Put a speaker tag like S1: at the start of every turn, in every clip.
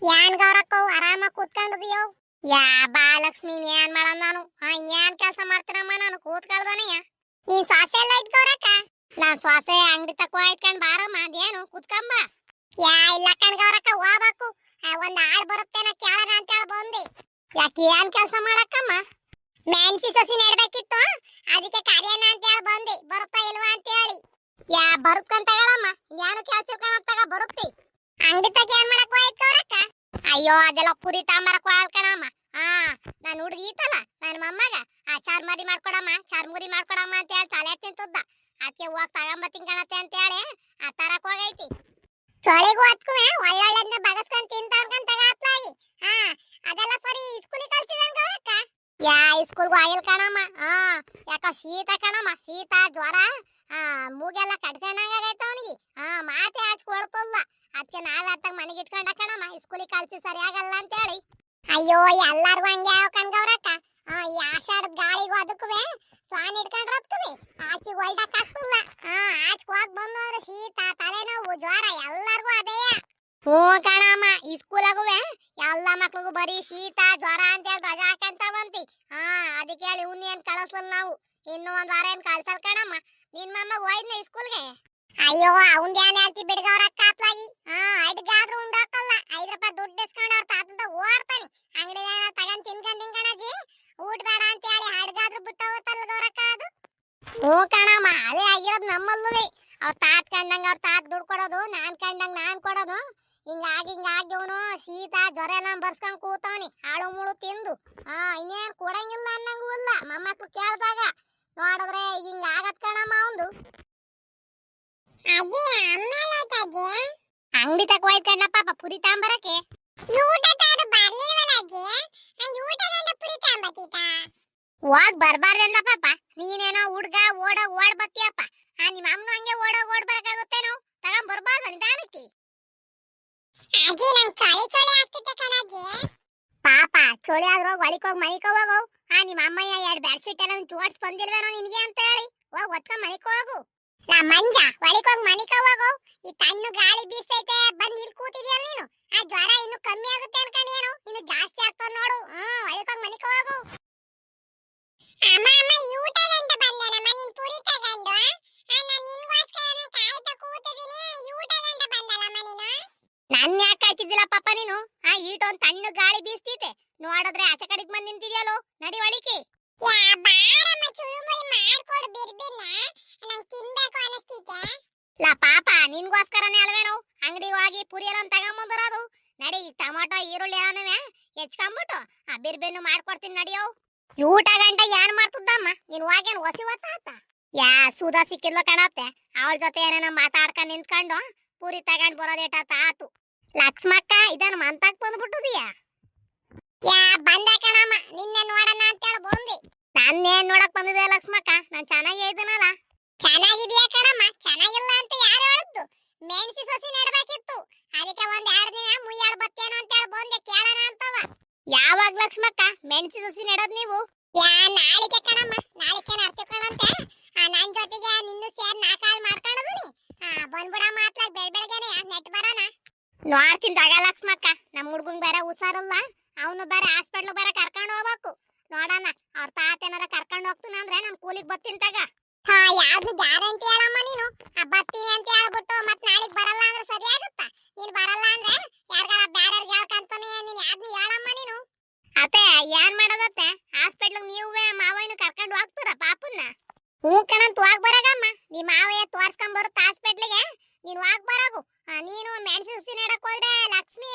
S1: ಯಾನ್ ಗೌರಕ್ಕ ಆರಾಮ ಕೂತ್ಕೊಂಡಿದ್ಯೋ. ಯಾ ಬಾ ಲಕ್ಷ್ಮಿ ಏನ್ ಮಾಡಣ ನಾನು ಏನ್ ಕೆಲಸ ಮಾಡ್ತೀನಮ್ಮ ನಾನು ಕೂತ್ಕೊಳ್ದನೆಯ. ನೀನ್ ಶ್ವಾಸ ಎಲ್ಲ ಇದ್ ಗೌರಕ್ಕ. ನಾನ್ ಶ್ವಾಸ ಅಂಗಡಿ ತಕೋ ಇಟ್ಕೊಂಡ್ ಬಾರಮ್ಮ ಅದೇನು ಕೂತ್ಕೊಂಬ. ಯಾ ಇಲ್ಲ ಕಣ್ ಗೌರಕ್ಕ ಹೋಗ್ಬೇಕು. ಒಂದ್ ಆಳ್ ಬರುತ್ತೇನ ಕೇಳೋಣ ಅಂತ ಹೇಳಿ ಬಂದೆ. ಯಾಕೆ ಏನ್ ಕೆಲಸ ಮಾಡಕ್ಕಮ್ಮ? ಮ್ಯಾನ್ಸಿ ಸಸಿ ನೆಡ್ಬೇಕಿತ್ತು ಅದಕ್ಕೆ ಕರೆಯೋಣ ಅಂತ ಹೇಳಿ ಬಂದೆ. ಬರುತ್ತಾ ಇಲ್ವಾ ಅಂತ ಹೇಳಿ. ಯಾ ಬರುತ್ತಂತ ಹೇಳಮ್ಮ. ಏನು ಕೆಲಸ ಕಾಣತ್ತಾಗ ಬರುತ್ತೆ. ಅಂಗಡಿ ತಗ ಏನ್ ಮಾಡಕ್ ಹೋಯ್ತು ಗೌರಕ್ಕ? ಅಯ್ಯೋ ಅದೆಲ್ಲ ಕುರಿ ತಾಂಬರಕ್ ಹೋಗ್ಕಣಮ್ಮ. ನಾನು ಹುಡುಗಿ ಇತ್ತಲ್ಲ ನನ್ನ ಮೊಮ್ಮಗ ಚಾರ್ಮರಿ ಮಾಡ್ಕೊಡಮ್ಮ ಚಾರ್ಮುರಿ ಮಾಡ್ಕೊಡಮ್ಮ ಅಂತ ಹೇಳಿ ತಲೆ ತಿಂತದ್ದ. ಅದಕ್ಕೆ ಹೋಗಿ ತಗೊಂಬತ್ತೀನಿ ಕಣತ್ತೆ ಅಂತ ಹೇಳಿ ತರಕ್ ಹೋಗೈತಿ. ಚಳಿಗೂ ಅದಕ್ಕೂ ಒಳ್ಳೊಳ್ಳೆದ್ನ ಬಗಸ್ಕೊಂಡ್ ತಿಂತಾವ್ಕಂತ ತಗಾತ್ಲಾಗಿ. ಅದೆಲ್ಲ ಸರಿ ಸ್ಕೂಲಿಗೆ ಕಳ್ಸಿದನ್ ಗೌರಕ್ಕ? ಯಾ ಸ್ಕೂಲ್ಗೂ ಆಗಿಲ್ ಕಣಮ್ಮ. ಯಾಕ ಶೀತ ಕಣಮ್ಮ, ಶೀತ ಜ್ವರ ಮೂಗೆಲ್ಲ ಕಟ್ಕೊಂಡಂಗಾಗೈತ ಅವನಿಗೆ. ಮಾತೆ ಆಡ್ಸ್ಕೊಳ್ತಲ್ಲ. ಅದಕ್ಕೆ ನಾವೇ ಅತ್ತಾಗ ಮನೆಗೆ ಇಟ್ಕೊಂಡ ಕಣಮ್ಮ ಸ್ಕೂಲಿಗೆ ಕಳ್ಸಿ ಸರಿಯಾಗಲ್ಲ ಅಂತ ಹೇಳಿ. ಅಯ್ಯೋ ಎಲ್ಲಾರ್ಗು ಹಂಗೆ ಯಾವ ಕಣ್ಗವ್ರಕ್ಕ. ಈ ಆಷಾಢದ ಗಾಳಿಗೂ ಅದಕ್ಕೂ ಸ್ವಾನ್ ಹಿಡ್ಕೊಂಡ್ರೆ ಅದಕ್ಕೂ ಆಚಿಗೆ ಹೊಲ್ಡಕ್ ಆಗ್ತಿಲ್ಲ. ಆಚೆಗೆ ಹೋಗಿ ಬಂದವ್ರು ಶೀತ ತಲೆನೋವು ಜ್ವರ ಎಲ್ಲಾರ್ಗು ಅದೇ. ಹ್ಞೂ ಕಣಮ್ಮ ಈ ಸ್ಕೂಲಾಗೂ ಎಲ್ಲ ಮಕ್ಳಿಗೂ ಬರೀ ಶೀತ ಜ್ವರ ಅಂತ ಹೇಳಿ ರಜಾ ಹಾಕಂತ ಬಂತಿ. ಅದಕ್ಕೆ ಹೇಳಿ ಏನ್ ಕಳಿಸಲ್ಲ ನಾವು. ಇನ್ನು ಒಂದ್ ವಾರ ಏನ್ ಕಳ್ಸಲ್ ಕಣಮ್ಮ. ನಿನ್ ಮಮ್ಮ ಹೋಯ್ದ್ನ ಸ್ಕೂಲ್ಗೆ? ಅಯ್ಯೋ ಅವಂದ ಏನ್ ಹೇಳ್ತಿ ಬಿಡ್ಗವ್ರಕ್ಕ ಅತ್ಲಾಗಿ. ಅಡ್ಗಾದ್ರೂ ಉಂಡಾಕಲ್ಲ. 5 ರೂಪಾಯಿ ದುಡ್ಡು ಇಸ್ಕೊಂಡು ಅವ್ರ ತಾತಂದ ಓಡ್ತಾನೆ. ಅಂಗಡಿ ತಗೊಂಡ್ ತಿನ್ಕಂಡಿಂಗಣಜಿ ಊಟ ಬೇಡ ಅಂತ ಹೇಳಿ ಅಡ್ಗಾದ್ರೂ ಬಿಟ್ಟು ಹೋಗುತ್ತಲ್ಲ ಗೌರಕ್ಕ ಅದು. ಹ್ಞೂ ಕಣಮ್ಮ ಅದೇ ಆಗಿರೋದು ನಮ್ಮಲ್ಲೂ. ಅವ್ರ ತಾತ ಕಂಡಂಗ ಅವ್ರ ತಾತ ದುಡ್ಡು ಕೊಡೋದು, ನಾನ್ ಕಂಡಂಗ ನಾನ್ ಕೊಡೋದು. ಹಿಂಗಾಗಿ ಅವನು ಶೀತ ಜ್ವರ ಎಲ್ಲ ಬರ್ಸ್ಕೊಂಡ್ ಕೂತವನಿ ಹಾಳು ಮುಳು ತಿಂದು. ಇನ್ನೇನ್ ಕೊಡಂಗಿಲ್ಲ ಅನ್ನಂಗೂ ಇಲ್ಲ. ಮೊಮ್ಮಕ್ಳು ಕೇಳ್ದಾಗ ನೋಡಿದ್ರೆ ಹಿಂಗ ಆಗತ್ ಕಣಮ್ಮ ಅವಂದು. ಅಂಗಡಿ ತಕ ಹೋಯ್ಕಂಡ ಪಾಪ ಪುರಿ ತಾಂಬರಕ್ಕೆ. ಹೋಗ್ ಬರ್ಬಾರ್ದಂದ ಪಾಪ. ನೀನೇನೋ ಹುಡ್ಗ ಓಡ್ ಬತ್ತೀಯಪ್ಪ. ನಿಮ್ಮ ಅಮ್ಮನು ಹಂಗೆ ಓಡ್ ಬರಕಾಗುತ್ತೇನೋ. ತಗೊಂಡ್ ಬರ್ಬಾರ್ದು ನಿಧಾನಕ್ಕೆ. ಪಾಪ ಚೋಳಿ ಆದ್ರೂ ಒಳಿಕೋಗ್ ಮನಿಕೋ ಹೋಗು. ನಿಮ್ಮ ಅಮ್ಮಯ್ಯ 2 ಬೆಡ್ಶೀಟ್ ಎಲ್ಲ ಜೋಡ್ಸ್ ಬಂದಿಲ್ವೇನೋ ನಿನ್ಗೆ ಅಂತ ಹೇಳಿ ಹೋಗ್ ಒತ್ಕೊಂಡ್ ಮನಿಕೋ ಹೋಗು. ನಾ ಮಂಜ ಒಳಿಕೋಗ್ ಮನಿಕೋ ಹೋಗು. ಈ ತಣ್ಣು ಗಾಳಿ ಬೀಸ್ತೈತೆ ಬಂದ್ ಇಲ್ಲಿ ಕೂತಿದ್ಯಲ್ಲ ನೀನು. ಆ ಜ್ವರ ಇನ್ನು ಕಮ್ಮಿ ಆಗುತ್ತೆ ಅನ್ಕೊಂಡಿಯೇನು? ಇನ್ನು ಜಾಸ್ತಿ ಆಗ್ತದ ನೋಡು. ಒಳಿಕೋಗ್ ಮನಿಕೋ ಹೋಗು. ಅಮ್ಮ ಈ ಊಟ ಗಂಟ ಬಂದನಮ್ಮ ನೀನ್ ಪುರಿ ತಗೊಂಡು. ನಾನು ನಿನ್ಗೋಸ್ಕರನೇ ಕಾಯ್ತಾ ಕೂತಿದ್ದೀನಿ. ಈ ಊಟ ಗಂಟ ಬಂದಲ್ಲಮ್ಮ ನೀನು. ನನ್ನ ಯಾಕೆ ಕಾಯ್ತಿದ್ದಿಲ್ಲ ಪಾಪ ನೀನು? ಈಟೊಂದು ತಣ್ಣು ಗಾಳಿ ಬೀಸ್ತಿತೆ ನೋಡಿದ್ರೆ ಆಚೆ ಕಡೆಗೆ ಬಂದು ನಿಂತಿದ್ಯಲ್ಲೋ. ನಡಿ ಒಳಿಕೆ. ಯಾ ಬಾರಮ್ಮ ಚುರುಮುರಿ ಮಾಡ್ಕೊಡು ಬಿರ್ಬಿರ್ನ. ನಂಗೆ ತಿನ್ಬೇಕು ಅನಿಸ್ತಿದೆ. ಲಾ ಪಾಪ ನಿನ್ಗೋಸ್ಕರನೇ ಅಲ್ವೇನೋ ಅಂಗಡಿ ಹೋಗಿ ಪುರಿ ಎಲ್ಲ ತಗೊಂಬಂದಿರೋದು. ನಡಿ ಟೊಮಾಟೊ ಈರುಳ್ಳಿ ಎಲ್ಲನೂ ಹೆಚ್ಕೊಂಡ್ಬಿಟ್ಟು ಬಿರ್ಬಿನ್ನು ಮಾಡ್ಕೊಡ್ತೀನಿ ನಡಿಯೋ. ಊಟ ಗಂಟ ಏನ್ ಮಾಡ್ತಿದ್ದಮ್ಮ ನೀನ್ ಹೋಗೇನು ಹೊಸಿ ಹೊತ್ತಾತ? ಯಾ ಸುಧಾ ಸಿಕ್ಕಿದ್ಲು ಕಣತ್ತೆ. ಅವಳ ಜೊತೆ ಏನೇನ ಮಾತಾಡ್ಕೊಂಡ್ ನಿಂತ್ಕೊಂಡು ಪೂರಿ ತಗೊಂಡ್ ಬರೋದೇಟ ತಾತು. ಲಕ್ಷ್ಮಕ್ಕ ಇದನ್ನ ಮಂತಾಕ್ ಬಂದ್ಬಿಟ್ಟುದಿಯಾ? ಯಾ ಬಂದೆ ಕಣಮ್ಮ ನಿನ್ನೆ ನೋಡೋಣ ಅಂತ ಹೇಳಿ ಬಂದೆ. ನಾನೇನ್ ನೋಡಕ್ ಬಂದಿದೆ ಲಕ್ಷ್ಮಕ್ಕ? ನಾನ್ ಚೆನ್ನಾಗೇ ಇದ್ದೀನಲ್ಲ. ಚೆನ್ನಾಗಿದ್ಯಾ ಕಣಮ್ಮ? ಚೆನ್ನಾಗಿಲ್ಲ ಅಂತ ಯಾರು ಹೇಳಿದ್ದು? ಮೆಣಸಿ ಸಸಿ ನೆಡ್ಬೇಕಿತ್ತು ಅದಕ್ಕೆ ಒಂದ್ 2 ದಿನ ಮುಯ್ಯಾಡ್ ಬತ್ತೇನೋ ಅಂತ ಹೇಳಿ ಬಂದೆ ಕೇಳೋಣ ಅಂತವ. ಯಾವಾಗ ಲಕ್ಷ್ಮಕ್ಕ ಮೆಣಸಿ ಸಸಿ ನೆಡೋದ್ ನೀವು? ಯಾ ನಾಳಿಕೆ ಕಣಮ್ಮ. ನಾಳಿಕೆ ನಡ್ತಿಕೊಂಡಂತೆ ನನ್ ಜೊತೆಗೆ ನಿನ್ನೂ ಸೇರ್ 4 ಆಳು ಮಾಡ್ಕೊಂಡದನಿ. ಬಂದ್ಬಿಡಮ್ಮ ಅತ್ಲಾಗ ಬೆಳಬೆಳಗ್ಗೆನೆ ನೆಟ್ ಬರೋಣ. ನೋಡ್ತೀನಿ ತಗ ಲಕ್ಷ್ಮಕ್ಕ. ನಮ್ಮ ಹುಡ್ಗಂಗ್ ಬೇರೆ ಹುಷಾರಲ್ಲ. ಅವನು ಬೇರೆ ಹಾಸ್ಪಿಟ್ಲ್ ಬೇರೆ ಕರ್ಕೊಂಡು ಹೋಗ್ಬೇಕು. ನೋಡೋಣ ಅವ್ರ ತಾತ ಏನಾರ ಕರ್ಕೊಂಡು ಹೋಗ್ತೀನಿ ಅಂದ್ರೆ ನಾನು ಕೂಲಿಗೆ ಬರ್ತೀನಿ ತಗ. ಯಾವ್ದು ಗ್ಯಾರಂಟಿ ಹೇಳಮ್ಮ ನೀನು? ಬರ್ತೀನಿ ಅಂತ ಹೇಳ್ಬಿಟ್ಟು ಮತ್ ನಾಳೆಗ್ ಬರಲ್ಲ ಅಂದ್ರೆ ಸರಿ ಆಗುತ್ತಾ? ನೀನ್ ಬರಲ್ಲ ಅಂದ್ರೆ ಯಾರ್ಗಾರ ಬ್ಯಾರ್ಯಾರ್ಗೆ ಹೇಳ್ಕಂತಾನೆ ನೀನ್ ಯಾವ್ದು ಹೇಳಮ್ಮ ನೀನು? ಅತ್ತೆ ಏನ್ ಮಾಡೋದತ್ತೆ? ಹಾಸ್ಪಿಟ್ಲ್ ನೀವೇ ಮಾವಯ್ಯನ ಕರ್ಕೊಂಡು ಹೋಗ್ತೀರಾ ಪಾಪನ್ನ? ಹ್ಞೂ ಕಣಂತ ಹೋಗ್ ಬರಾಗಮ್ಮ. ನಿಮ್ಮ ಮಾವಯ್ಯ ತೋರ್ಸ್ಕೊಂಡ್ ಬರುತ್ತೆ ಹಾಸ್ಪಿಟ್ಲಿಗೆ. ನೀನ್ ಹೋಗ್ ಬರಾಗು. ನೀನು ಮೆಣಸಿನ ಸಸಿ ನೆಡಕ್ ಹೋದ್ರೆ ಲಕ್ಷ್ಮಿ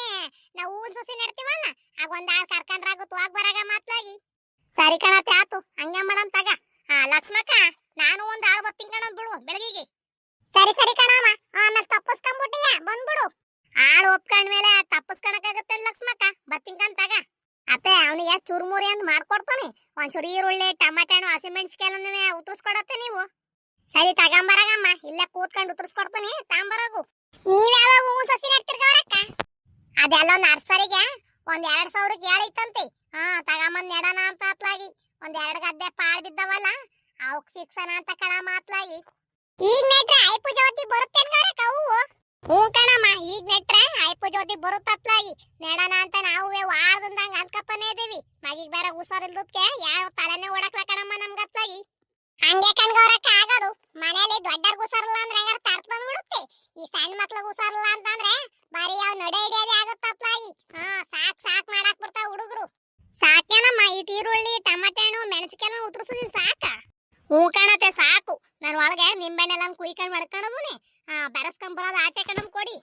S1: ನಾವು ಹೂವಿನ ಸಸಿ ನೆಡ್ತೀವಲ್ಲ ಆಗ ಒಂದ್ ಆಳ್ ಕರ್ಕೊಂಡ್ರಾಗುತ್ತ ಹೋಗ್ ಬರಾಗ ಮಾತ್ಲಾಗಿ. ಸರಿ ಕಣತ್ತೆ ಆತು ಹಂಗೆ ಮಾಡಮ್ ತಗ. ಲಕ್ಷ್ಮಕ್ಕ ನಾನು ಒಂದ್ ಆಳ್ ಬರ್ತೀನಿ ಕಣಂದ್ ಬಿಡು ಬೆಳಗಿಗೆ. ಸರಿ ಸರಿ ಕಣಮ್ಮ. ಆಮೇಲೆ ತಪ್ಪಸ್ಕೊಂಡ್ಬಿಟ್ಟಿಯ ಬಂದ್ಬಿಡು. ಆಳು ಒಪ್ಕೊಂಡ್ಮೇಲೆ ತಪ್ಪಸ್ಕೊಳಕಾಗತ್ತೆ ಲಕ್ಷ್ಮಕ್ಕ. ಬರ್ತೀನಿ ಕಣ್ ತಗ. ಅತ್ತೆ ಅವನಿಗೆ ಚುರುಮುರಿ ಅಂತ ಮಾಡ್ಕೊಡ್ತಾನೆ. ಒಂಚೂರು ಈರುಳ್ಳಿ ಟಮಾಟೆ ಹಣ್ಣು ಹಸಿಮೆಣಸಿಕಾಯಲ್ಲೂ ಉತ್ತರಿಸ್ಕೊಡತ್ತೆ ನೀವು. ಸರಿ ತಗೊಂಬರಾಗಮ್ಮ. ಇಲ್ಲೇ ಕೂತ್ಕೊಂಡು ಉತ್ತರಿಸ್ಕೊಡ್ತೀನಿ ತಗೊಂಬರಾಗು. ನೀವ್ಯಾವಾಗ ಹೂವಿನ ಸಸಿ ನೆಡ್ತಿರ್ಗವ್ರಕ್ಕ? ಅದೆಲ್ಲ ನರ್ಸರಿಗೆ ಒಂದ್ 2,000ಕ್ಕೆ ಹೇಳಿತ್ತಂತೆ. ತಗೊಂಬಂದ್ ನೆಡೋಣ ಅಂತ ಅತ್ಲಾಗಿ. ಒಂದ್ 2 ಗದ್ದೆ ಪಾಳ್ ಬಿದ್ದವಲ್ಲ ಅವಕ್ ಸಿಕ್ಸನ ಅಂತ ಕಣ ಮಾತ್ಲಾಗಿ. ಈಗ ನೆಟ್ರೆ ಐ ಪೂಜಾವತಿ ಬರುತ್ತೇನ್ ಗೌರಕ್ಕ ಹೂವು? ಹ್ಞೂ ಕಣಮ್ಮ ಈಗ ನೆಟ್ರೆ ಐಪ ಜೊತೆ ಬರುತ್ತತ್ಲಾಗಿ ನೆಡಣ ಅಂತ ನಾವು ವಾರದಿಂದಂಗ ಅನ್ಕಪ್ಪನೇ ಇದೀವಿ ಮಗಿಗ್ ಬೇರೆ ಹುಷಾರಿಲ್ದಕ್ಕೆ ಯಾವ ತಲೆನೇ ಓಡಕ್ಲ ಕಣಮ್ಮ ನಮ್ಗತ್ಲಾಗಿ ಹಂಗೆ ಕಣ್ಗವ್ರಕ್ಕ ಆಗೋದು ಮನೇಲಿ ದೊಡ್ಡರ್ಗ ಹುಷಾರಿಲ್ಲ ಅಂದ್ರೆ ಹೆಂಗಾರ ತರ್ತ್ ಬಂದ್ಬಿಡುತ್ತೆ ಈ ಸಣ್ಣ ಮಕ್ಳಿಗೆ ಹುಷಾರಿಲ್ಲ ಅಂತಂದ್ರೆ ಬರೀ ಯಾವ ನಡೆ ಹಿಡಿಯೋದೇ ಆಗುತ್ತತ್ಲಾಗಿ ಸಾಕ್ ಸಾಕ್ ಮಾಡಾಕ್ ಬಿಡ್ತಾವ ಹುಡುಗರು ಸಾಕೇನಮ್ಮ ಈ ಈರುಳ್ಳಿ ಟಮಾಟೆ ಹಣ್ಣು ಮೆಣಸಿನಕಾಯಿ ಉತ್ತರಿಸಿದೀನಿ ಸಾಕ ಹ್ಞೂ ಕಾಣತ್ತೆ ಸಾಕು ನಾನು ಒಳಗೆ ನಿಂಬೆಣ್ಣೆಲ್ಲ ಕುಯ್ಕೊಂಡು ಮಾಡ್ಕೊಂಡೋಗುನೆ ಬೆರಸ್ಕೊಂಬರೋದು ಆಟೆ ಕಣಮ್ ಕೊಡಿ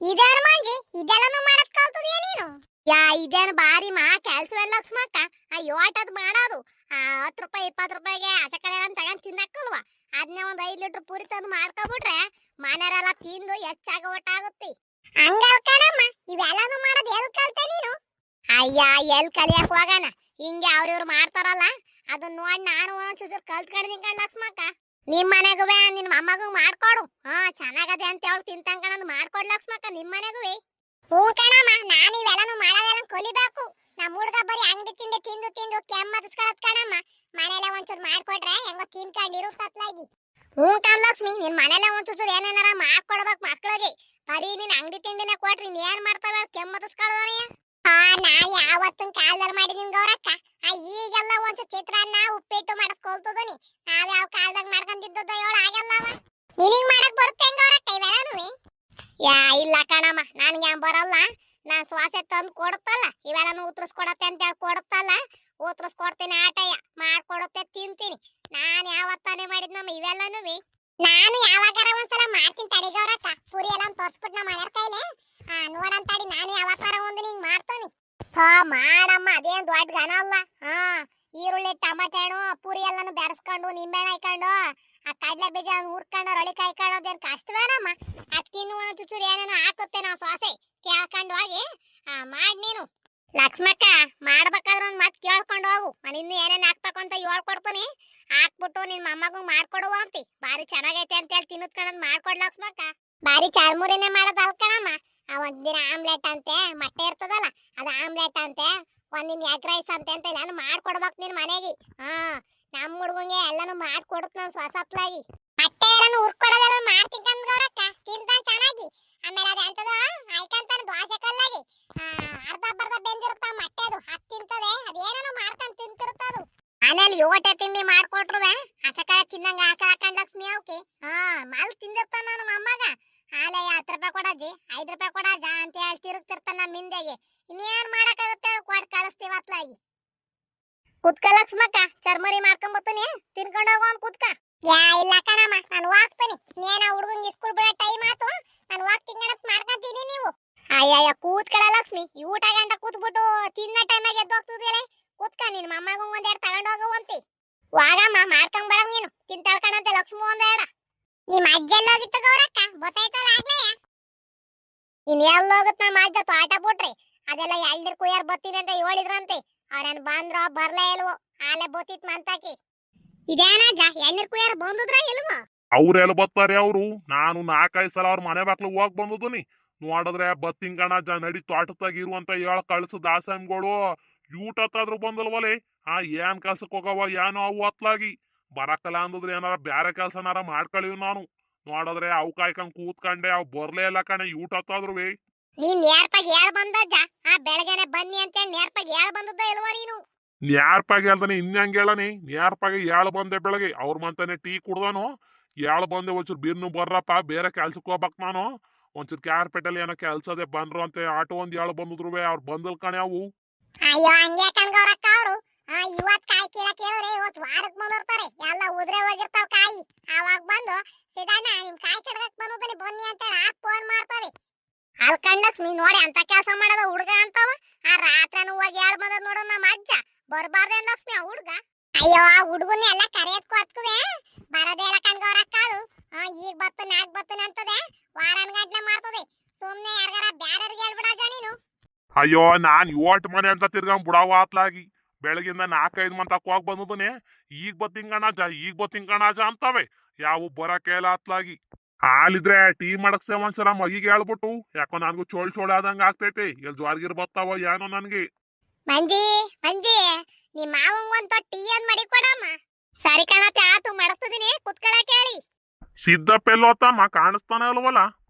S1: ಇದೇನು ಮಾಂಜಿ ಇದೆಲ್ಲನೂ ಮಾಡಕ್ ಕಲ್ತದ್ಯಾ ನೀನು ಇದೇನು ಬಾರಿ ಮಾ ಕೆಲ್ಸವೆಲ್ಲ ಲಕ್ಷ್ಮಕ್ಕ ಯೋಟದ್ ಮಾಡೋದು 10 ರೂಪಾಯಿ 20 ರೂಪಾಯಿಗೆ ಆಚೆ ಕಡೆ ತಗೊಂಡ್ ತಿನ್ನಕ್ಕಲ್ವಾ ಅದನ್ನೇ ಒಂದ್ 5 ಲೀಟರ್ ಪೂರಿ ತಂದು ಮಾಡ್ಕೊಬಿಟ್ರೆ ಮನೆಯವರೆಲ್ಲ ತಿಂದು ಹೆಚ್ಚಾಗ ಒಟ್ಟಾಗುತ್ತೆ ಹಂಗಲ್ ಕಣಮ್ಮ ಇವೆಲ್ಲನೂ ಮಾಡೋದು ಎಲ್ ಕಲ್ತೆ ನೀನು ಅಯ್ಯ ಎಲ್ ಕಲಿಯಕ್ ಹೋಗಣ ಹಿಂಗೆ ಅವ್ರಿವ್ರು ಮಾಡ್ತಾರಲ್ಲ ಅದನ್ನ ನೋಡಿ ನಾನು ಒಂಚೂರು ಕಲ್ತ್ಕೊಂಡಿದ್ದೀನಿ ಕಣ್ ಲಕ್ಷ್ಮಕ್ಕ ನಿಮ್ ಮನೆಗೂ ನಿನ್ ಅಮ್ಮಗೂ ಮಾಡ್ಕೊಡು ಚೆನ್ನಾಗದೆ ಅಂತ ಹೇಳಿ ತಿಂತಂಗ ಮಾಡ್ಕೊಡ್ ಲಕ್ಷ್ಮಕ್ಕ ನಿಮ್ ಮನೆಗೂ ಹ್ಞೂ ಕಣಮ್ಮ ನಾನು ಇವೆಲ್ಲನೂ ಮಾಡೋದೆಲ್ಲ ಕಲಿಬೇಕು ನಮ್ಮ ಹುಡುಗ ಬರೀ ಅಂಗಡಿ ತಿಂಡಿ ತಿಂದು ತಿಂದು ಕೆಮ್ಮದಿಸ್ಕೊಳತ್ ಕಣಮ್ಮ ಮನೇಲೆ ಒಂಚೂರು ಮಾಡ್ಕೊಟ್ರೆ ಹೆಂಗೋ ತಿನ್ಕೊಂಡಿರುತ್ತತ್ಲಾಗಿ ಹ್ಞೂ ಕಣ್ ಲಕ್ಷ್ಮಿ ನಿನ್ ಮನೇಲೆ ಒಂಚೂರು ಏನೇನಾರ ಮಾಡ್ಕೊಡ್ಬೇಕು ಮಕ್ಳಿಗೆ ಬರೀ ನೀನ್ ಅಂಗಡಿ ತಿಂಡಿನ ಕೊಟ್ರಿ ನೀನ್ ಏನ್ ಮಾಡ್ತಾವ ಕೆಮ್ಮದಿಸ್ಕೊಳ್ಳೋದನೆಯ ನಾನ್ ಯಾವತ್ತಿನ ಕಾಲದಲ್ಲಿ ಮಾಡಿದೀನಿ ಗೌರಕ್ಕ ಈಗೆಲ್ಲ ಒಂಚೂರು ಚಿತ್ರಾನ್ನ ಉಪ್ಪಿಟ್ಟು ಮಾಡಸ್ಕೊಳ್ತದನಿ ನಾವ್ ಯಾವ ಕಾಲದಾಗ ಮಾಡ್ಕೊಂಡಿದ್ದದ ಹೇಳ ಆಗಲ್ಲವ ನಿನಗ್ ಮಾಡಕ್ ಬರುತ್ತೆ ಗೌರಕ್ಕ ಇವೆಲ್ಲನೂ ಇಲ್ಲ ಕಣಮ್ಮ ನನ್ಗೆ ಬರಲ್ಲ ನಾನ್ ಶ್ವಾಸೆ ತಂದು ಕೊಡುತ್ತಲ್ಲ ಇವೆಲ್ಲನೂ ಉತ್ತರಿಸ್ಕೊಡತ್ತೆ ಅಂತ ಹೇಳಿ ಕೊಡುತ್ತಲ್ಲ ಉತ್ತರಿಸ್ಕೊಡ್ತೀನಿ ಆಟಯ್ಯ ಮಾಡ್ಕೊಡುತ್ತೆ ತಿಂತೀನಿ ನಾನ್ ಯಾವತ್ತಾನೆ ಮಾಡಿದ್ನಮ್ಮ ಇವೆಲ್ಲನೂ ನಾನು ಯಾವಾಗಾರ ಒಂದ್ಸಲ ಮಾಡ್ತೀನಿ ತಡಿ ಗೌರಕ್ಕ ಪುರಿ ಎಲ್ಲ ತೋರ್ಸ್ಬಿಟ್ಟು ನಮ್ಮ ಮನೆಯವ್ರ ಕೈಲಿ ನೋಡಂತಾಡಿ ನಾನು ಯಾವತ್ತಾರ ಒಂದು ನಿಂಗ್ ಮಾಡ್ತೀನಿ ಮಾಡಮ್ಮ ಅದೇನ್ ದೊಡ್ಡ ಘನ ಅಲ್ಲ ಈರುಳ್ಳಿ ಟಮಾಟೆ ಹಣ್ಣು ಪುರಿ ಎಲ್ಲಾನು ಬೆರೆಸ್ಕೊಂಡು ನಿಂಬೆಹಣ್ಣು ಹಾಕೊಂಡು ಆ ಕಡ್ಲೆ ಬೀಜ ಹುರ್ಕೊಂಡು ರೊಳಿ ಕಾಯ್ಕೊಂಡು ಅದೇನ್ ಕಷ್ಟವೇನಮ್ಮ ಅದಕ್ಕಿನ್ನು ಒಂದು ಚುಚ್ಚೂರು ಏನೇನೋ ಹಾಕುತ್ತೆ ನಾವು ಸೋಸೆ ಕೇಳ್ಕೊಂಡು ಹೋಗಿ ಮಾಡಿ ನೀನು ಲಕ್ಷ್ಮಕ್ಕ ಮಾಡ್ಬೇಕಾದ್ರೆ ಒಂದ್ ಮಾತು ಕೇಳ್ಕೊಂಡು ಹೋಗು ನಾನು ಇನ್ನು ಏನೇನು ಹಾಕ್ಬೇಕು ಅಂತ ಹೇಳ್ಕೊಡ್ತೀನಿ ಹಾಕ್ಬಿಟ್ಟು ನಿನ್ ಮೊಮ್ಮಗೂ ಮಾಡ್ಕೊಡುವ ಅಂತಿ ಬಾರಿ ಚೆನ್ನಾಗೈತೆ ಅಂತ ಹೇಳಿ ತಿನ್ನತ್ಕೊಂಡ್ ಮಾಡ್ಕೊಡ್ ಲಕ್ಷ್ಮಕ್ಕ ಬಾರಿ ಚರ್ಮುರಿನೇ ಮಾಡೋದು ಅಲ್ಕಣಮ್ಮ ಒಂದಿನ ಆಮ್ಲೆಟ್ ಅಂತೆ ಮೊಟ್ಟೆ ಇರ್ತದಲ್ಲ ಅದು ಆಮ್ಲೆಟ್ ಅಂತೆ ಒಂದಿನ ಎಗ್ ರೈಸ್ ಅಂತೆ ಅಂತ ಎಲ್ಲಾನು ಮಾಡ್ಕೊಡ್ಬೇಕು ನಿನ್ ಮನೆಗೆ ನಮ್ಮ ಹುಡುಗಂಗೆ ಎಲ್ಲಾನು ಮಾಡ್ಕೊಡುತ್ತ ನಾನು ಸ್ವಸತ್ಲಾಗಿ ಮೊಟ್ಟೆ ಎಲ್ಲಾನು ಹುರ್ಕೊಡೋದೆಲ್ಲ ಮಾಡ್ತೀನಿ ಗೌರಕ್ಕ ತಿಂತ ಚೆನ್ನಾಗಿ ಆಮೇಲೆ ಅದು ಎಂತದ ಐಕಂತಾನೆ ದೋಸೆ ಕಲ್ಲಾಗಿ ಅರ್ಧ ಬೆಂದಿರುತ್ತ ಮೊಟ್ಟೆ ಅದು ಹತ್ತು ತಿಂತದೆ ಅದೇನೇನೋ ಮಾಡ್ಕೊಂಡು ತಿಂತಿರ್ತದು ಆಮೇಲೆ ಯೋಟೆ ತಿಂಡಿ ಮಾಡ್ಕೊಟ್ರುವೆ ಆಚಕಡೆ ತಿನ್ನಂಗ ಹಾಕೊಂಡ್ ಲಕ್ಷ್ಮಿ ಅವಕ್ಕೆ ಮಾಲ್ ತಿಂದಿರ್ತಾನ ನಮ್ಮ ಅಮ್ಮಗ ಹಾಲೆ 10 ರೂಪಾಯಿ ಕೊಡಜ್ಜಿ 5 ರೂಪಾಯಿ ಕೊಡಜ್ಜ ಅಂತ ಹೇಳಿ ತಿರುಗ್ತಿರ್ತಾನ ನಮ್ಮ ಹಿಂದೆಗೆ ಇನ್ನೇನ್ ಮಾಡಕ್ಕಾಗುತ್ತೆ ಕೊಡ್ ಕಳಿಸ್ತೀವಿ ಅತ್ಲಾಗಿ ಕುತ್ಕ ಲಕ್ಷ್ಮಕ್ಕ ಚರ್ಮರಿ ಮಾಡ್ಕೊಂಬತ್ತೀನಿ ತಿನ್ಕೊಂಡು ಹೋಗೋ ಕುತ್ಕ ಇಲ್ಲ ಕಣಮ್ಮ ನಾನು ಹೋಗ್ತೀನಿ ನೇನ ಹುಡುಗಂಗೆ ಸ್ಕೂಲ್ ಬಿಡೋ ಟೈಮ್ ಆತು ನಾನು ಹೋಗ್ತೀನಿ ಗಣತ್ ಮಾಡ್ಕೊಂತೀನಿ ನೀವು ಅಯ್ಯಯ್ಯ ಕೂತ್ಕಳ ಲಕ್ಷ್ಮಿ ಈ ಊಟ ಗಂಟ ಕೂತ್ಬಿಟ್ಟು ತಿನ್ನ ಟೈಮಾಗ ಎದ್ದು ಹೋಗ್ತದಿಲ್ಲ ಕೂತ್ಕ ನಿನ್ ಮಮ್ಮಗೂ ಒಂದೆರಡು ತಗೊಂಡು ಹೋಗುವಂತಿ ವಾಗಮ್ಮ ಮಾಡ್ಕೊಂಡ್ ಬರಂಗ್ ನೀನು ತಿಂತಾಳ್ಕಣಂತೆ ಲಕ್ಷ್ಮಿ ಒಂದೆರಡ ನಿಮ್ ಅಜ್ಜೆಲ್ಲ ಹೋಗಿತ್ತು ಗೌರಕ್ಕ ಗೊತ್ತಾಯ್ತಲ್ಲ ಆಗ್ಲೇ ಇನ್ ಎಲ್ಲ ಹೋಗುತ್ತೆ ನಮ್ಮ ಅಜ್ಜ ತೋಟ ಬಿಟ್ರಿ ಅದೆಲ್ಲ ಎಳ್ನೀರ್ ಕುಯ್ಯಾರ್ ಬತ್ತೀನಿ ಅಂತ ಹೇಳಿದ್ರಂತೆ ಅವ್ರೇನ್ ಬಂದ್ರ ಬರ್ಲೇ ಇಲ್ವೋ ಆಲೆ ಬತ್ತಿತ್ ಮಂತಾಕಿ ಇದೇನಜ್ಜ ಎಳ್ನೀರ್ ಕುಯ್ಯಾರ ಬಂದಿದ್ರ ಇಲ್ವೋ
S2: ಅವ್ರೆಲ್ಲ ಬತ್ತಾರೆ ಅವ್ರು ನಾನು 4-5 ಸಲ ಅವ್ರ ಮನೆ ಬಾಕ್ಲು ಹೋಗ್ ಬಂದದನಿ ನೋಡಿದ್ರೆ ಬತ್ತಿಂಗಣ ನಡಿ ತೋಟದಾಗ ಇರುವಂತ ಹೇಳ ಕಳ್ಸು ದಾಸಂಗಳು ಯೂಟತ್ತಾದ್ರು ಬಂದಲ್ವಲೆ ಏನ್ ಕೆಲ್ಸಕ್ ಹೋಗವ ಏನೋ ಅವು ಅತ್ಲಾಗಿ ಬರಕಲ್ಲ ಅಂದಿದ್ರೆ ಏನಾರ ಬ್ಯಾರೆ ಕೆಲ್ಸನಾರ ಮಾಡ್ಕೊಳ್ಳಿವ್ ನಾನು ನೋಡಿದ್ರೆ ಅವ್ ಕಾಯ್ಕೊಂಡ್ ಕೂತ್ಕೊಂಡೆ ಅವ್ ಬರ್ಲೇ ಇಲ್ಲ ಕಣೆ ಯೂಟತ್ತಾದ್ರುವೆ
S1: ನೀನ್ ನೇರ್ಪಾಗಿ ಹೇಳ್ ಬಂದಜ್ಜ ಬೆಳಗ್ಗೆನೆ ಬನ್ನಿ ಅಂತ ನೇರ್ಪಾಗಿ ಹೇಳ್ ಬಂದದ್ದ ಇಲ್ವಾ ನೀನು
S2: ನ್ಯಾರ್ಪಾಗಿ ಹೇಳ್ದಾನೆ ಇನ್ಯಂಗ್ ಹೇಳನಿ ನ್ಯಾರ್ಪಾಗಿ ಹೇಳ್ ಬಂದೆ ಬೆಳಗ್ಗೆ ಅವ್ರ ಮಂತಾನೆ ಟೀ ಕುಡ್ದಾನು ಹೇಳ್ ಬಂದೆ ಒಂಚೂರು ಬಿರ್ನು ಬರ್ರಪ್ಪ ಬೇರೆ ಕೆಲ್ಸಕ್ ಹೋಗ್ಬೇಕ್ ನಾನು ಒಂಚೂರು ಕ್ಯಾರ್ಪೇಟಲ್ಲಿ ಏನೋ ಕೆಲ್ಸದೆ ಬಂದ್ರು ಅಂತ ಆಟೋ ಒಂದ್ ಹೇಳ್ ಬಂದಿದ್ರುವೆ ಅವ್ರು ಬಂದಲ್ ಕಣೆ ಅವು
S1: ಅಯ್ಯೋ ಹಂಗೆ ಕಣ್ಗೌರಕ್ಕ ಅವ್ರು ಇವತ್ ಕಾಯಿ ಕೀಳಕ್ ಹೇಳಿದ್ರೆ ಇವತ್ ವಾರಕ್ ಬಂದಿರ್ತಾರೆ ಎಲ್ಲ ಉದ್ರೆ ಹೋಗಿರ್ತಾವ ಕಾಯಿ ಅವಾಗ ಬಂದು ಸಿದಣ್ಣ ನಿಮ್ ಕಾಯಿ ಕೆಡಗಕ್ ಬಂದದಲ್ಲಿ ಬನ್ನಿ ಅಂತ ಫೋನ್ ಮಾಡ್ತಾರೆ ಅಲ್ಕಂಡ್ ಲಕ್ಷ್ಮಿ ನೋಡಿ ಅಂತ ಕೆಲಸ ಮಾಡೋದ ಹುಡುಗ ಅಂತವ ರಾತ್ರಿನೂ ಹೋಗಿ ಹೇಳ್ ಬಂದದ್ ನೋಡು ನಮ್ಮ ಅಜ್ಜ ಬರ್ಬಾರ್ದೇನ್ ಲಕ್ಷ್ಮಿ ಆ ಹುಡುಗ ಅಯ್ಯೋ ಆ ಹುಡುಗನ್ನ ಎಲ್ಲ ಕರೆಯತ್ಕೋ ಹತ್ಕುವೆ ಬರೋದೇ ಇಲ್ಲ ಕಣ್ಗೌರಕ್ಕ ಅದು ಈಗ ಬತ್ತು ನಾಕ್ ಬತ್ತನ ಅಂತದೆ ವಾರನ್ ಗಂಟ್ಲೆ ಮಾಡ್ತದೆ ಸುಮ್ನೆ ಯಾರ್ಗಾರ ಬ್ಯಾರರಿಗೆ ಹೇಳ್ಬಿಡಜ ನೀನು
S2: ಅಯ್ಯೋ ನಾನ್ ಓಟ್ ಮನೆ ಅಂತ ತಿರ್ಗಂಗ್ ಬುಡಾವ ಆತ್ಲಾಗಿ ಬೆಳಗಿಂದ 4-5 ಮಂತಕ್ ಹೋಗ್ ಬಂದದನೆ ಈಗ ಬತ್ತಿಂಗಣಜ ಅಂತವೆ ಯಾವ ಬರಕ್ಕೆ ಇಲ್ಲ ಆತ್ಲಾಗಿ ಹಾಲಿದ್ರೆ ಟೀ ಮಾಡಕ್ಸೆ ಒಂದ್ಸಲ ಮಗಿಗೆ ಹೇಳ್ಬಿಟ್ಟು ಯಾಕೋ ನನ್ಗೂ ಚೋಳ್ ಆದಂಗ ಆಗ್ತೈತೆ ಎಲ್ ಜ್ವಾರ್ಗಿರ್ ಬರ್ತಾವ ಏನೋ ನನ್ಗೆ
S1: ಮಂಜಿ ನಿಮ್ ಮಾವಂಗ್ ಒಂದ್ ಟೀ ಅನ್ ಮಾಡಿ ಕೊಡಮ್ಮ ಸರಿ ಕಣತ್ತೆ ಆತು ಮಾಡಿಸ್ತಿದೀನಿ ಕುತ್ಕೊಳಕ್ ಹೇಳಿ
S2: ಸಿದ್ದಪ್ಪೆಲ್ಲೋತಮ್ಮ ಕಾಣಿಸ್ತಾನೆ ಅಲ್ವಲ್ಲ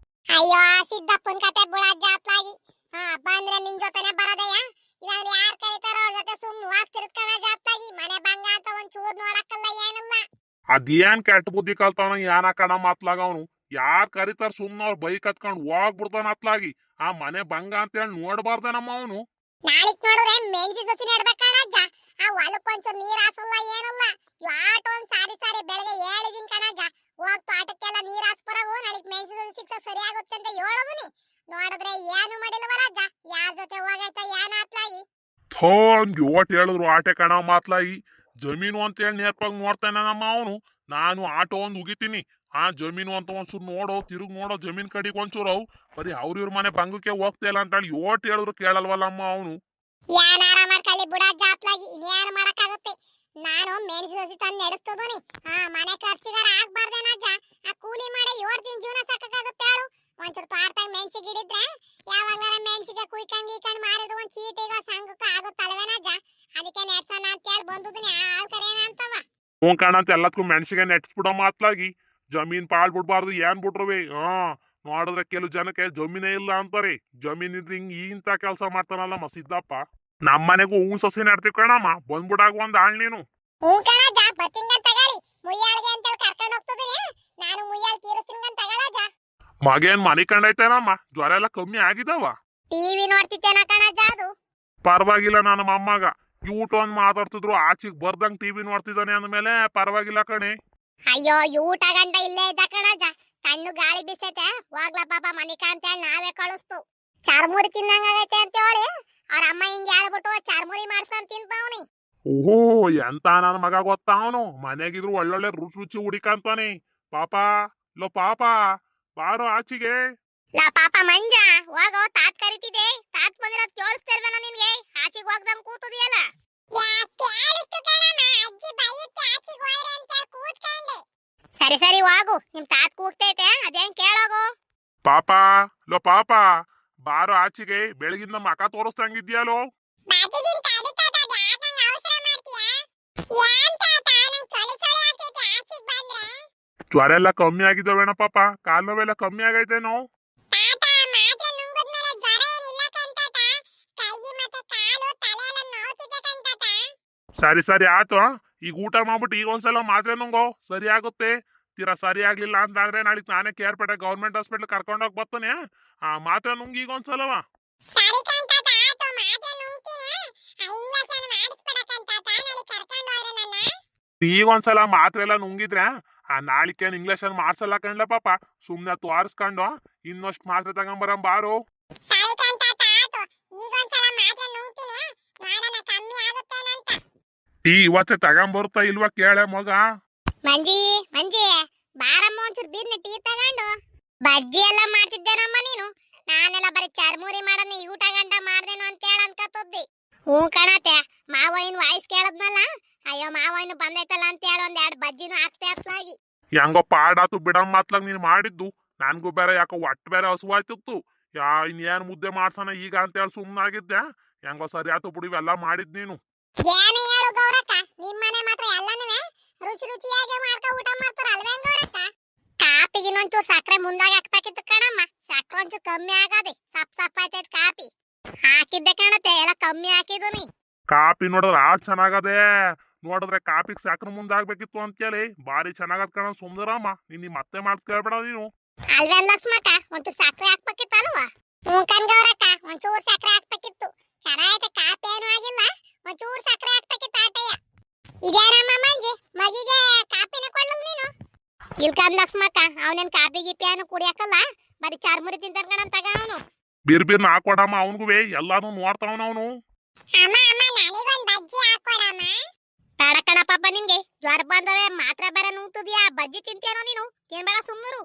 S1: ಅಯ್ಯೋ ಸಿದ್ದಪ್ಪನ್ ಕತೆ ಬುಳಜ್ಜ ಅತ್ಲಾಗಿ ಬಂದ್ರೆ ನಿನ್ ಜೊತೆನೆ ಬರೋದಯ್ಯ ಇಲ್ಲಾಂದ್ರೆ ಯಾರ್ ಕರೀತಾರೋ ಅವ್ರ ಜೊತೆ ಸುಮ್ನೆ ಹೋಗ್ತಿರ್ತಾನ ಜಾತ್ಲಾಗಿ ಮನೆ ಬಂಗ ಅಂತ ಒಂದ್ ಚೂರ್ ನೋಡಕ್ಕಲ್ಲ ಏನಿಲ್ಲ.
S2: ಅದೇನ್ ಕೆಟ್ಟ ಬುದ್ಧಿ ಕಲ್ತಾನ ಏನ ಕಣ ಮಾತ್ಲಾಗ ಅವನು. ಯಾರ್ ಕರಿತಾರ ಸುಮ್ನ ಅವ್ರ ಬೈಕ್ ಹತ್ಕೊಂಡ್ ಹೋಗ್ಬಿಡ್ತಾನ ಅತ್ಲಾಗಿ. ಆ ಮನೆ ಬಂಗ ಅಂತ ಹೇಳಿ ನೋಡ್ಬಾರ್ದೇನಮ್ಮ ಅವನು.
S1: ನಾಳಿಕ್ ನೋಡಿದ್ರೆ ಮೆಣಸಿ ಸಸಿ ನೆಡ್ಬೇಕಣಜ್ಜ. ಆ ಹೊಲಕ್ ಒಂಚೂರ್ ನೀರ್ ಹಾಸಲ್ಲ ಏನಿಲ್ಲ. ಆಟ ಒಂದ್ ಸಾರಿ ಬೆಳಗ್ಗೆ ಹೇಳಿದೀನಿ ಕಣಜ್ಜ, ಹೋಗ್ ತೋಟಕ್ಕೆಲ್ಲ ನೀರ್ ಹಾಸ್ಬರವು, ನಾಳಿಕ್ ಮೆಣಸಿ ಸಸಿ ಸಿಕ್ಸ ಸರಿ ಆಗುತ್ತೆ ಅಂತ ಹೇಳೋದಿನಿ. ನೋಡಿದ್ರೆ ಏನು ಮಾಡಿಲ್ವರಜ್ಜ, ಯಾರ್ ಜೊತೆ ಹೋಗೈತ ಏನ್ ಆತ್ಲಾಗಿ.
S2: ಥೋ ಅವ್ನ್ಗೆ ಓಟ್ ಹೇಳಿದ್ರು ಆಟೆ ಕಣ ಮಾತ್ಲಾಗಿ. ಜಮೀನು ಅಂತ ಹೇಳಿ ನೇರ್ಪಾಗಿ ನೋಡ್ತಾನೆ ನಮ್ಮ ಅವನು. ನಾನು ಆಟೋ ಒಂದ್ ಉಗಿತೀನಿ. ಆ ಜಮೀನು ಅಂತ ಒಂಚೂರು ನೋಡೋ, ತಿರುಗ್ ನೋಡೋ ಜಮೀನ್ ಕಡಿಗೆ ಒಂಚೂರು ಅವು. ಬರೀ ಇವ್ರ ಮನೆ ಬಂಗಕ್ಕೆ ಹೋಗ್ತಾ ಇಲ್ಲ ಅಂತ ಹೇಳಿ ಓಟ್ ಹೇಳಿದ್ರು ಕೇಳಲ್ವಲ್ಲಮ್ಮ ಅವನು.
S1: ಏನಾರ ಮಾಡ್ಕೊಳ್ಳಿ ಬಿಡಜ್ಜ ಅತ್ಲಾಗಿ, ಇನ್ನೇನು ಮಾಡಕ್ಕಾಗುತ್ತೆ. ನಾನು ಮೆಣಸು ಸಸಿ ತಂದು ನಡೆಸ್ತದೋನಿ. ಮನೆ ಖರ್ಚಿಗಾರ ಆಗ್ಬಾರ್ದೇನಜ್ಜ. ಆ ಕೂಲಿ ಮಾಡಿ 7 ದಿನ ಜೀವನ ಸಾಕಾಗುತ್ತೆ ಹೇಳು. ಒಂಚೂರು ತೋಟದಾಗ ಮೆಣಸಿ ಗಿಡಿದ್ರೆ ಯಾವಾಗ್ಲಾರ ಮೆಣಸಿಗೆ ಕುಯ್ಕೊಂಡ್ ಮಾರಿದ್ರು ಒಂದ್ ಚೀಟಿಗ ಸಂಘಕ್ಕೆ ಆಗುತ್ತಲ್ವೇನಜ್ಜ. ಅದಕ್ಕೆ ನೆಡ್ಸೋಣ ಅಂತ ಹೇಳಿ ಬಂದುದಿನಿ. ಆಳ್ ಕರೇನ ಅಂತವ.
S2: ಹ್ಞೂ ಕಾಣ ಅಂತ ಎಲ್ಲದಕ್ಕೂ ಮೆಣಸಿಗೆ ನೆಟ್ಸ್ಬಿಡೋ ಮಾತ್ಲಾಗಿ. ಜಮೀನ್ ಪಾಳ್ ಬಿಡ್ಬಾರ್ದು ಏನ್ ಬಿಟ್ರುವೆ. ನೋಡಿದ್ರೆ ಕೆಲವು ಜನಕ್ಕೆ ಜಮೀನೇ ಇಲ್ಲ ಅಂತಾರೆ. ಜಮೀನ್ ಇದ್ರೆ ಹಿಂಗ್ ಇಂತ ಕೆಲಸ ಮಾಡ್ತಾನಲ್ಲಮ್ಮ ಸಿದ್ದಪ್ಪ. ನಮ್ಮನೆಗೂ ಹೂ ಸಸಿ ನೆಡ್ತೀವಿ ಕಣಮ್ಮ, ಬಂದ್ಬಿಡಾಗ ಒಂದ್ ಆಳ್ ನೀನು.
S1: ಹ್ಞೂ ಕಣಜ್ಜ, ಬತ್ತಿಂಗಂತ ತಗೊಳ್ಳಿ. ಮುಯ್ಯಾಳ್ಗೆ ಅಂತ ಕರ್ಕೊಂಡು ಹೋಗ್ತದಿನಿ. ನಾನು ಮುಯ್ಯಾಳ್ ತೀರಿಸ್ತಿಂಗಂತ ತಗೊಳಜ್ಜ.
S2: ಮಗೇನ್ ಮನಿ ಕಂಡೈತೇನಮ್ಮ? ಜ್ವರ ಎಲ್ಲ ಕಮ್ಮಿ ಆಗಿದಾವ?
S1: ಟಿವಿ ನೋಡ್ತಿದ್ದೇನ ಕಣಜ್ಜ ಅದು.
S2: ಪರವಾಗಿಲ್ಲ ನನ್ನ ಮೊಮ್ಮಗ. ಯೂಟ್ ಒಂದ್ ಮಾತಾಡ್ತಿದ್ರು ಆಚಿಗ್ ಬರ್ದಂಗ್ ಟಿವಿ ನೋಡ್ತಿದ್ದಾನೆ ಅಂದ್ಮೇಲೆ ಪರವಾಗಿಲ್ಲ ಕಣೆ.
S1: ಅಯ್ಯೋ ಊಟ ಗಂಟ ಇಲ್ಲೇ ಇದ್ದ ಕಣಜ್ಜ. ತಣ್ಣು ಗಾಳಿ ಬಿಸೈತೆ, ಹೋಗ್ಲಾ ಪಾಪ ಮನಿಕ ಅಂತ ಹೇಳಿ ನಾವೇ ಕಳಿಸ್ತು. ಚರ್ಮುರಿ ತಿನ್ನಂಗಾಗೈತೆ ಅಂತ ಹೇಳಿ ಅವ್ರ ಅಮ್ಮ ಹಿಂಗೆ ಹೇಳ್ಬಿಟ್ಟು ಚರ್ಮುರಿ ಮಾಡ್ಸ್ಕೊಂಡ್ ತಿಂತವ್ನಿ.
S2: ಓಹೋ, ಎಂತ ನನ್ನ ಮಗ ಗೊತ್ತಾ ಅವನು. ಮನೆಗಿದ್ರು ಒಳ್ಳೊಳ್ಳೆ ರುಚಿ ರುಚಿ ಹುಡಿಕಂತಾನೆ. ಪಾಪ ಲೋ ಪಾಪ, ಬಾರೋ ಆಚಿಗೆ.
S1: ಲಾ ಪಾಪ ಮಂಜ, ಹೋಗೋ ತಾತ್ ಕರಿತಿದೆ. ತಾತ್ ಬಂದಿರೋದ್ ಕೇಳಿಸ್ತಿಲ್ವೇನೋ ನಿನ್ಗೆ? ಆಚಿಗೆ ಹೋಗ್ದಮ್ ಕೂತದಿಯಲ್ಲ. ಸರಿ ಸರಿ ಹೋಗು, ನಿಮ್ ತಾತ್ ಕೂಗ್ತೈತೆ, ಅದೇನ್ ಕೇಳೋಗು.
S2: ಪಾಪ ಲೋ ಪಾಪ, ಬಾರೋ ಆಚಿಗೆ. ಬೆಳಗಿಂದ ಮಕ ತೋರಿಸ್ದಂಗಿದ್ಯಾಲೋ. ಜ್ವರ ಎಲ್ಲ ಕಮ್ಮಿ ಆಗಿದ್ದಾವೇನ ಪಾಪ? ಕಾಲ್ ನೋವೆಲ್ಲ ಕಮ್ಮಿ ಆಗೈತೇನೋ? ಸರಿ ಸರಿ ಆತು. ಈಗ ಊಟ ಮಾಡ್ಬಿಟ್ಟು ಈಗ ಒಂದ್ಸಲ ಮಾತ್ರೆ ನುಂಗೋ, ಸರಿ ಆಗುತ್ತೆ. ತೀರಾ ಸರಿ ಆಗ್ಲಿಲ್ಲ ಅಂತಂದ್ರೆ ನಾಳೆ ನಾನೇ ಕೇರ್ಪೇಟೆ ಗೌರ್ಮೆಂಟ್ ಹಾಸ್ಪಿಟ್ಲ್ ಕರ್ಕೊಂಡೋಗಿ ಬರ್ತಾನೆ. ಮಾತ್ರೆ ನುಂಗಿ ಈಗ ಒಂದ್ಸಲವ. ಈಗ ಒಂದ್ಸಲ ಮಾತ್ರೆ ಎಲ್ಲ ನುಂಗಿದ್ರೆ ನಾಳಿಕೇನ್ ಇಂಗ್ಲೇಷನ್ ಮಾಡ್ಸಲ್ಲ ಕಣ್ಲ ಪಾಪ. ಸುಮ್ನೆ ತೋರಿಸ್ಕೊಂಡು ಇನ್ನಷ್ಟು ಮಾತ್ರೆ ತಗೊಂಬರಂ ಬಾರು. ಟೀ ಇವತ್ತೇ ತಗೊಂಬರ್ತಾ ಇಲ್ವಾ ಕೇಳೆ ಮಗ?
S1: ಮಂಜಿ ಮಂಜಿ, ಬಾರಮ್ಮ ಒಂಚೂರು ಬೀರ್ನ ಟೀ ತಗೊಂಡು. ಬಜ್ಜಿ ಎಲ್ಲ ಮಾಡ್ತಿದ್ದೇನಮ್ಮ ನೀನು. ನಾನೆಲ್ಲ ಬರೀ ಚರ್ಮುರಿ ಮಾಡನೆ ಊಟ ಗಂಟ ಮಾಡ್ದೇನು ಅಂತ ಹೇಳ ಅನ್ಕತ್ತದ್ದಿ. ಹ್ಞೂ ಕಣತೆ, ಮಾವಯ್ಯನ ವಾಯ್ಸ್ ಕೇಳದ್ನಲ್ಲ. ಅಯ್ಯೋ ಮಾವಯ್ಯನು ಬಂದೈತಲ್ಲ ಅಂತ ಹೇಳಿ 2 ಬಜ್ಜಿನೂ ಹಾಕ್ತೆ ಅತ್ಲಾಗಿ.
S2: ಹೆಂಗೋ ಪಾಡಾತು ಬಿಡಮ್ ಮಾತ್ಲಾಗ ನೀನ್ ಮಾಡಿದ್ದು. ನನ್ಗೂ ಬೇರೆ ಯಾಕೋ ಒಟ್ಟು ಬೇರೆ ಹಸುವಾಯ್ತಿತ್ತು. ಇನ್ನೇನ್ ಮುದ್ದೆ ಮಾಡ್ಸೋಣ ಈಗ ಅಂತ ಹೇಳಿ ಸುಮ್ನಾಗಿದ್ದೆ. ಹೆಂಗೋ ಸರಿ ಆತು ಬಿಡು, ಇವೆಲ್ಲ ಮಾಡಿದ್ ನೀನು.
S1: ಏನೇ ಹೇಳು ಗೌರಕ್ಕ, ನಿಮ್ಮನೆ ಮಾತ್ರ ಎಲ್ಲನೂ ರುಚಿ ರುಚಿಯಾಗಿ ಮಾಡ್ಕೊ ಊಟ ಮಾಡ್ತಾರ ಅಲ್ವೇ ಗೌರಕ್ಕ? ಕಾಪಿಗೆ ಇನ್ನೊಂಚೂರು ಸಕ್ಕರೆ ಮುಂದಾಗ ಹಾಕ್ಬೇಕಿತ್ತು ಕಣಮ್ಮ. ಸಕ್ಕರೆ ಒಂಚೂರು ಕಮ್ಮಿ ಆಗದೆ, ಸಪ್ ಆಯ್ತೈತ್ ಕಾಪಿ. ಹಾಕಿದ್ದೆ ಕಣತೆ, ಎಲ್ಲ ಕಮ್ಮಿ ಹಾಕಿದೀನಿ.
S2: ಕಾಪಿ ನೋಡಿದ್ರೆ ಚೆನ್ನಾಗದೆ. ನೋಡಿದ್ರೆ ಕಾಪಿಗೆ ಸಕ್ಕರೆ ಮುಂದಾಗ್ಬೇಕಿತ್ತು ಅಂತೇಳಿ ಬಾರಿ ಚೆನ್ನಾಗದ್ ಕಣ. ಸುಮ್ನಿರಮ್ಮ, ನೀನ್ ಮತ್ತೆ ಮಾತು ಕೇಳ್ಬೇಡ ನೀನು.
S1: ಅಲ್ವೇನ್ ಲಕ್ಷ್ಮಕ್ಕ, ಒಂಚೂರು ಸಕ್ಕರೆ ಹಾಕ್ಬೇಕಿತ್ತು ಅಲ್ವಾ? ಹ್ಞೂ ಕಣ್ ಗೌರಕ್ಕ, ಒಂಚೂರು ಸಕ್ಕರೆ ಹಾಕ್ಬೇಕಿತ್ತು. ಚೆನ್ನಾಗೈತೆ, ಕಾಪಿ ಏನೂ ಆಗಿಲ್ಲ. ಒಂಚೂರು ಸಕ್ಕರೆ ಹಾಕ್ಬೇಕಿತ್ತು ಆಟಯ್ಯ. ಇದೇನಮ್ಮ ಮಂಜಿ, ಮಗಿಗೆ ಕಾಪಿನ ಕೊಡ್ಲವ್ ನೀನು? ಇಲ್ಕಂದ್ ಲಕ್ಷ್ಮಕ್ಕ, ಅವನೇನ್ ಕಾಪಿ ಗಿಪಿ ಏನು ಕುಡಿಯಕಲ್ಲ, ಬರೀ ಚರ್ಮುರಿ ತಿಂತಾನ ತಗ ಅವನು.
S2: ಬಿರ್ನ ಹಾಕೊಡಮ್ಮ ಅವನ್ಗುವೆ, ಎಲ್ಲಾನು ನೋಡ್ತಾವನ ಅವನು.
S1: ಬೇಡ ಕಣ ಪಾಪ, ನಿನ್ಗೆ ಜ್ವರ ಬಂದವೆ, ಮಾತ್ರ ಬೇರೆ ನುಂಗ್ತದ್ಯಾ. ಬಜ್ಜಿ ತಿಂತೇನೋ ನೀನು, ತಿನ್ಬೇಡ ಸುಮ್ಮರು.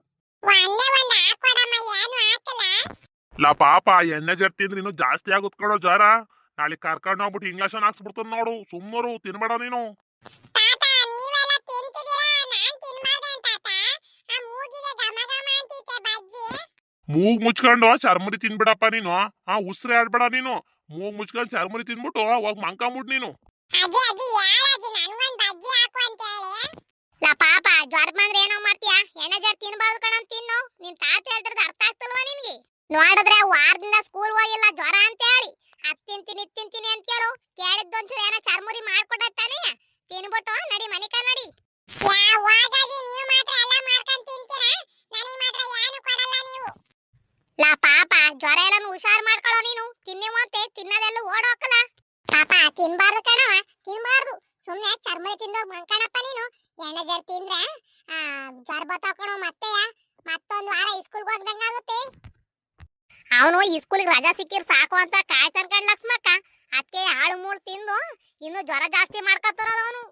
S2: ಲಾ ಪಾಪ, ಎಣ್ಣೆ ಜರ್ ತಿಂದ್ರೆ ಇನ್ನು ಜಾಸ್ತಿ ಆಗುತ್ತೆ ಕಣೋ ಜ್ವರ. ನಾಳೆ ಕರ್ಕೊಂಡು ಹೋಗ್ಬಿಟ್ಟು ಇಂಗ್ಲೇಷನ್ ಹಾಕ್ಸ್ಬಿಡ್ತಾನ ನೋಡು. ಸುಮ್ಮರು ತಿನ್ಬೇಡ ನೀನು. ಮೂಗ್ ಮುಚ್ಕೊಂಡು ಚರ್ಮುರಿ ತಿನ್ಬಿಡಪ್ಪ ನೀನು. ಉಸ್ರೆ ಆಡ್ಬೇಡ ನೀನು. ಮೂಗ್ ಮುಚ್ಕೊಂಡು ಚರ್ಮುರಿ ತಿನ್ಬಿಟ್ಟು ಹೋಗಿ ಮಂಕಂಬಿಡ್ ನೀನು.
S1: ಪಾಪ ಜ್ವರ ಬಂದ್ರೆ ಏನೋ ಮಾಡ್ತೀಯಾ, ಎಣ್ಣೆಜಾರ್ ತಿನ್ಬಾರ್ದು ಕಣ ತಿನ್ನು ನಿನ್ ತಾತ ಹೇಳ್ತಿರೋದು ಅರ್ಥ ಆಗ್ತಿಲ್ವಾ ನಿನ್ಗೆ ನೋಡಿದ್ರೆ ವಾರದಿಂದ ಸ್ಕೂಲ್ ಹೋಗಿಲ್ಲ ಜ್ವರ ಅಂತ ಹೇಳಿ ಅದ್ ತಿಂತೀನಿ ಇದ್ ತಿಂತೀನಿ ಅಂತೀಯರು ಕೇಳಿದ್ದೊಂಚೂರು ಏನೋ ಚರ್ಮುರಿ ಮಾಡ್ಕೊಡತ್ತಾನೆ ತಿನ್ಬಿಟ್ಟು ನಡಿ ಮನಿಕ ನಡಿ ಯಾವಾಗಾಗಿ ನೀವು ಮಾತ್ರ ಎಲ್ಲ ಮಾಡ್ಕೊಂಡು ತಿಂತೀರಾ ನನಗೆ ಮಾತ್ರ ಏನು ಕೊಡಲ್ಲ ನೀವು ಲಾ ಪಾಪ ಜ್ವರ ಎಲ್ಲಾನು ಹುಷಾರ್ ಮಾಡ್ಕೊಳ್ಳೋ ನೀನು ತಿನ್ನಿವಂತೆ ತಿನ್ನದೆಲ್ಲ ಓಡೋಕಲ್ಲ ಪಾಪ ತಿನ್ಬಾರ್ದು ಕಣವ ತಿನ್ಬಾರ್ದು ಸುಮ್ನೆ ಚರ್ಮುರಿ ತಿಂದೋಗ್ ಮಂಕಣಪ್ಪ ನೀನು ಎಣ್ಣೆಜಾರ್ ತಿಂದ್ರೆ ಜ್ವರ ಬತ್ತಾಕಣೋ ಮತ್ತೊಂದು ವಾರ ಸ್ಕೂಲ್ಗೆ ಹೋಗ್ದಂಗಾಗುತ್ತೆ ಅವನು ಈ ಸ್ಕೂಲಿಗೆ ರಜಾ ಸಿಕ್ಕಿರ್ ಸಾಕು ಅಂತ ಕಾಯ್ತಾನ ಕಣ್ ಲಕ್ಷ್ಮಕ್ಕ ಅದಕ್ಕೆ ಹಾಳು ಮೂಳು ತಿಂದು ಇನ್ನು ಜ್ವರ ಜಾಸ್ತಿ ಮಾಡ್ಕೊತಾರಲ್ಲ ಅವನು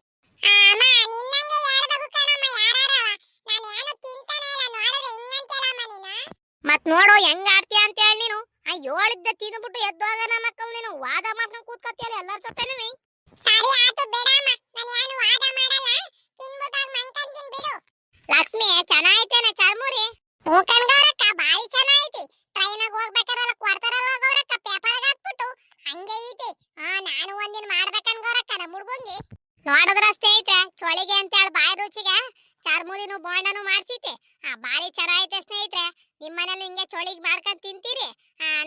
S1: ಮತ್ ನೋಡು ಹೆಂಗ್ ಆಡ್ತೀಯ ಅಂತ ಹೇಳಿ ನೀನು ಹೇಳಿದ್ದ ತಿಂದ್ಬಿಟ್ಟು ಎದ್ದೋಗ ನಮ್ಮ ಮಕ್ಕಳು ನೀನು ವಾದ ಮಾಡ್ಕೊಂಡು ಕೂತ್ಕೊತಿಯಲ್ಲ ಎಲ್ಲರ ಜೊತೆನೂ ಸರಿ ಆತು ಬಿಡಮ್ಮ ನಾನು ಏನು ವಾದ ಮಾಡಲ್ಲ ತಿನ್ಬಿಟ್ಟು ಮಂಕಂತೀನಿ ಬಿಡು ಲಕ್ಷ್ಮಿ ಚೆನ್ನಾಗೈತೇನೆ ಚರ್ಮುರಿ ಹೂ ಕಣ್ಗೌರಕ್ಕ ಬಾರಿ ಚೆನ್ನಾಗೈತಿ ಟ್ರೈನಾಗ ಹೋಗ್ಬೇಕಾರಲ್ಲ ಕೊಡ್ತಾರಲ್ಲ ಗೌರಕ್ಕ ಪೇಪರ್ಗೆ ಹಾಕ್ಬಿಟ್ಟು ಹಂಗೆ ಐತಿ ನಾನು ಒಂದಿನ ಮಾಡ್ಬೇಕನ್ ಗೌರಕ್ಕ ನಮ್ಮ ಹುಡ್ಗಂಗೆ ನೋಡಿದ್ರ ಸ್ನೇಹಿತರೆ ಚೊಳಿಗೆ ಅಂತ ಹೇಳಿ ಬಾಯಿ ರುಚಿಗೆ ಚರ್ಮುರಿನು ಬೋಂಡನು ಮಾಡ್ಸಿತೆ ಬಾರಿ ಚೆನ್ನಾಗೈತೆ ಸ್ನೇಹಿತರೆ ನಿಮ್ಮನೇಲಿ ಹಿಂಗೆ ಚೊಳಿಗೆ ಮಾಡ್ಕೊಂಡು ತಿಂತೀರಿ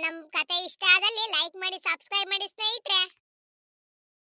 S1: ನಮ್ ಕತೆ ಇಷ್ಟ ಆದಲ್ಲಿ ಲೈಕ್ ಮಾಡಿ ಸಬ್ಸ್ಕ್ರೈಬ್ ಮಾಡಿ ಸ್ನೇಹಿತರೆ